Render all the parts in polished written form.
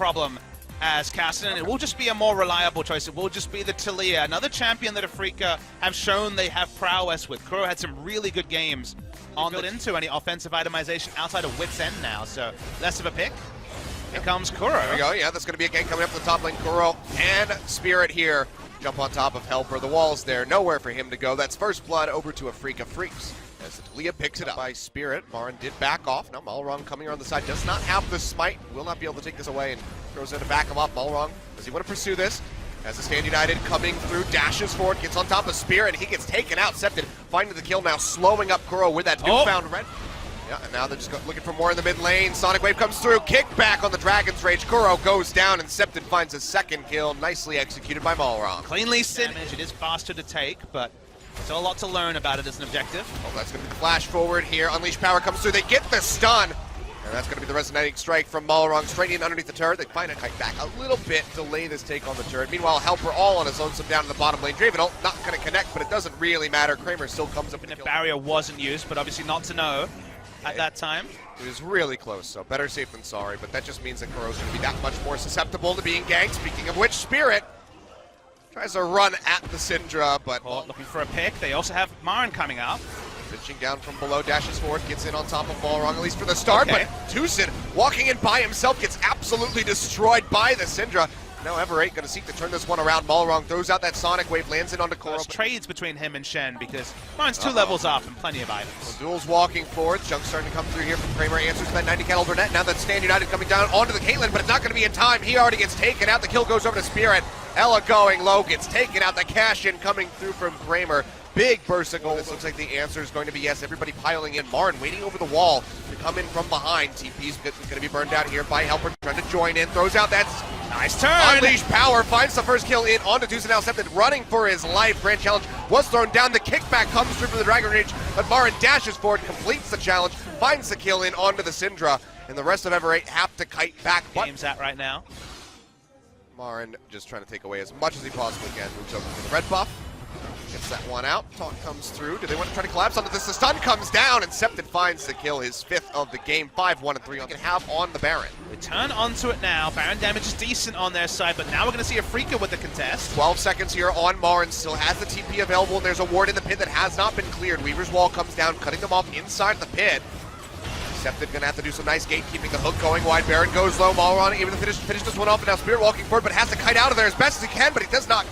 problem as Cassidy, and it will just be a more reliable choice. It will just be the Talia, another champion that Afreeca have shown they have prowess with. Kuro had some really good games on built into any offensive itemization outside of Wit's End now, so less of a pick. Here comes Kuro. There we go, yeah, that's going to be a gank coming up from the top lane. Kuro and Spirit here jump on top of Helper. The wall's there, nowhere for him to go. That's first blood over to Afreeca Freecs. As the Talia picks it up by Spirit, MaRin did back off. Now Malrang coming around the side, does not have the smite, will not be able to take this away, and throws in to back him up. Malrang, does he want to pursue this? As the Stand United coming through, dashes forward, gets on top of Spirit, and he gets taken out. Cepted finding the kill now, slowing up Kuro with that newfound red. Yeah, and now they're just looking for more in the mid lane. Sonic Wave comes through, kick back on the Dragon's Rage. Kuro goes down, and Cepted finds his second kill, nicely executed by Malrang. Cleanly damage. It is faster to take, but still a lot to learn about it as an objective. Oh, that's going to be the flash forward here. Unleash Power comes through. They get the stun. And that's going to be the resonating strike from Malrang straight in underneath the turret. They find a kite back a little bit, delay this take on the turret. Meanwhile, Helper all on his own, some down in the bottom lane. Dravenel not going to connect, but it doesn't really matter. Kramer still comes up. And the barrier wasn't used, but obviously not to know at that time. It was really close, so better safe than sorry, but that just means that Kuro's going to be that much more susceptible to being ganked. Speaking of which, Spirit tries to run at the Syndra, but looking for a pick. They also have MaRin coming up. Pitching down from below, dashes forward, gets in on top of Malrang, at least for the start, but Tusin walking in by himself gets absolutely destroyed by the Syndra. Now Ever8 going to seek to turn this one around. Malrang throws out that Sonic Wave, lands it onto Kuro. Trades between him and Shen because MaRin's 2 levels up and plenty of items. Well, Deul's walking forward. Junk's starting to come through here from Kramer. Answers to that 90 cat Ultra net. Now that Stand United coming down onto the Caitlyn, but it's not going to be in time. He already gets taken out. The kill goes over to Spirit. Ella going low, gets taken out. The cash in coming through from Kramer. Big burst of gold. This looks like the answer is going to be yes. Everybody piling in. MaRin waiting over the wall to come in from behind. TP's going to be burned out here by Helper. Trying to join in. Throws out that nice turn. Unleash Power. Finds the first kill in onto Tusin. Now Cepted running for his life. Grand challenge was thrown down. The kickback comes through from the Dragon Rage, but MaRin dashes forward, completes the challenge, finds the kill in onto the Syndra, and the rest of Ever8 have to kite back. Game's at right now. MaRin just trying to take away as much as he possibly can. Moves over to the red buff. Gets that one out. Taunt comes through. Do they want to try to collapse onto this? The stun comes down, and Cepted finds the kill, his 5th of the game. 5-1-3 on can have on the Baron. We turn onto it now. Baron damage is decent on their side, but now we're going to see Afreeca with the contest. 12 seconds here on MaRin. Still has the TP available, and there's a ward in the pit that has not been cleared. Weaver's Wall comes down, cutting them off inside the pit. Cepted gonna have to do some nice gatekeeping. The hook going wide. Baron goes low. Malrang able to finish this one off, and now Spirit walking forward, but has to kite out of there as best as he can, but he does not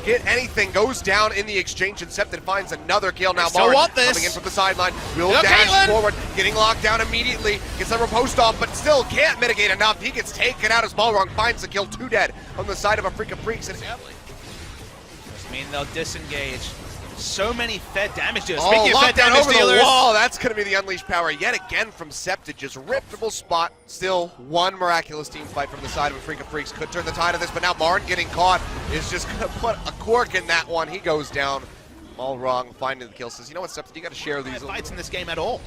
get anything. Goes down in the exchange, and Cepted finds another kill. Now MaRin coming in from the sideline. Will dash forward, getting locked down immediately. Gets a riposte off, but still can't mitigate enough. He gets taken out as Malrang finds the kill. 2 dead on the side of Afreeca Freecs. And I mean, they'll disengage. So many fed damage dealers. Speaking of fed damage dealers, the wall. That's going to be the Unleashed Power yet again from Cepted. Just rippable spot. Still one miraculous team fight from the side of Afreeca Freecs. Could turn the tide of this, but now MaRin getting caught is just going to put a cork in that one. He goes down. Malrang finding the kill. Says, you know what, Cepted, you got to share these. Fights in this game at all.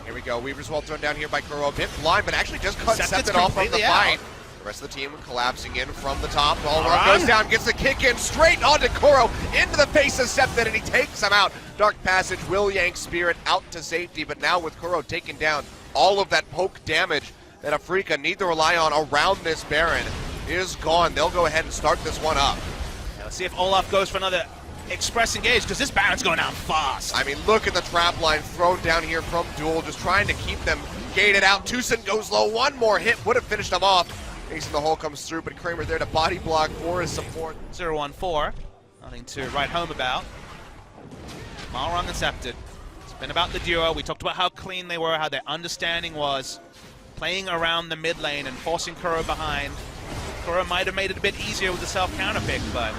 Here we go. Weaver's Wall thrown down here by Kuro. A bit blind, but actually just cut Cepted off from the fight. The rest of the team collapsing in from the top. Malrang goes down, gets the kick in straight onto Kuro, into the face of Cepted, and he takes him out. Dark Passage will yank Spirit out to safety, but now with Kuro taken down, all of that poke damage that Afreeca need to rely on around this Baron is gone. They'll go ahead and start this one up. Now let's see if Olaf goes for another express engage, because this Baron's going down fast. I mean, look at the trap line thrown down here from Deul, just trying to keep them gated out. Tusin goes low, one more hit would have finished them off. Ace in the hole comes through, but Kramer there to body block for his support. 0-1-4, nothing to write home about. Malrang and Cepted. It's been about the duo. We talked about how clean they were, how their understanding was playing around the mid lane and forcing Kuro behind. Kuro might have made it a bit easier with the self-counter pick, but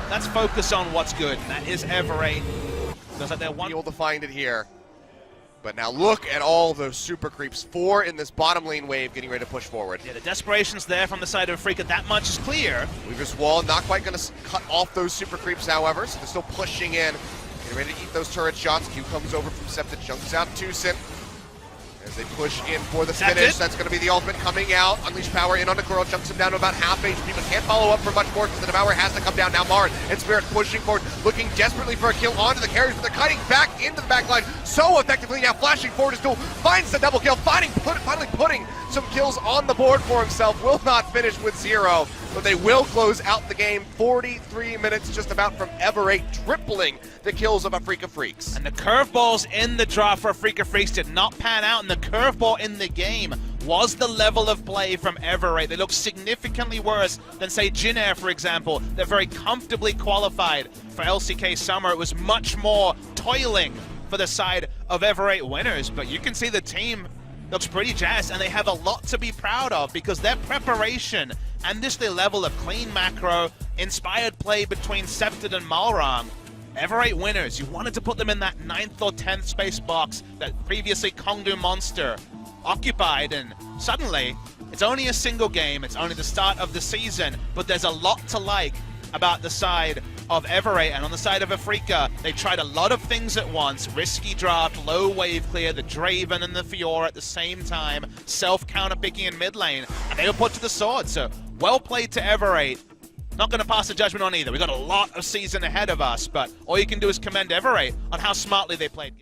let's focus on what's good. And that is Ever8. Feels like they're one. Able to find it here. But now look at all those super creeps. 4 in this bottom lane wave getting ready to push forward. Yeah, the desperation's there from the side of Afreeca. That much is clear. Weaver's Wall not quite going to cut off those super creeps, however, so they're still pushing in. Getting ready to eat those turret shots. Q comes over from Cepted, jumps out Tusin. As they push in for the Cepted. finish, that's going to be the ultimate coming out. Unleash power in onto Kuro, chunks him down to about half HP, but can't follow up for much more because the Devour has to come down. Now MaRin and Spirit pushing forward, looking desperately for a kill onto the carriers, but they're cutting back into the back line so effectively. Now flashing forward as Deul finds the double kill, finally putting some kills on the board for himself. Will not finish with 0, but they will close out the game. 43 minutes just about from Everate, tripling the kills of Afreeca Freecs. And the curveballs in the draft for Afreeca Freecs did not pan out, and the curveball in the game was the level of play from Everate. They look significantly worse than, say, Jhin, for example. They're very comfortably qualified for LCK Summer. It was much more toiling for the side of Everate winners, but you can see the team looks pretty jazzed, and they have a lot to be proud of because their preparation and just the level of clean macro, inspired play between Cepted and Malrang. Everate winners, you wanted to put them in that 9th or 10th space box that previously Kongdu Monster occupied, and suddenly it's only a single game, it's only the start of the season, but there's a lot to like about the side of Everate. And on the side of Afreeca, they tried a lot of things at once. Risky draft, low wave clear, the Draven and the Fiora at the same time, self-counter picking in mid lane, and they were put to the sword. So well played to Everate. Not going to pass a judgment on either. We've got a lot of season ahead of us, but all you can do is commend Everate on how smartly they played.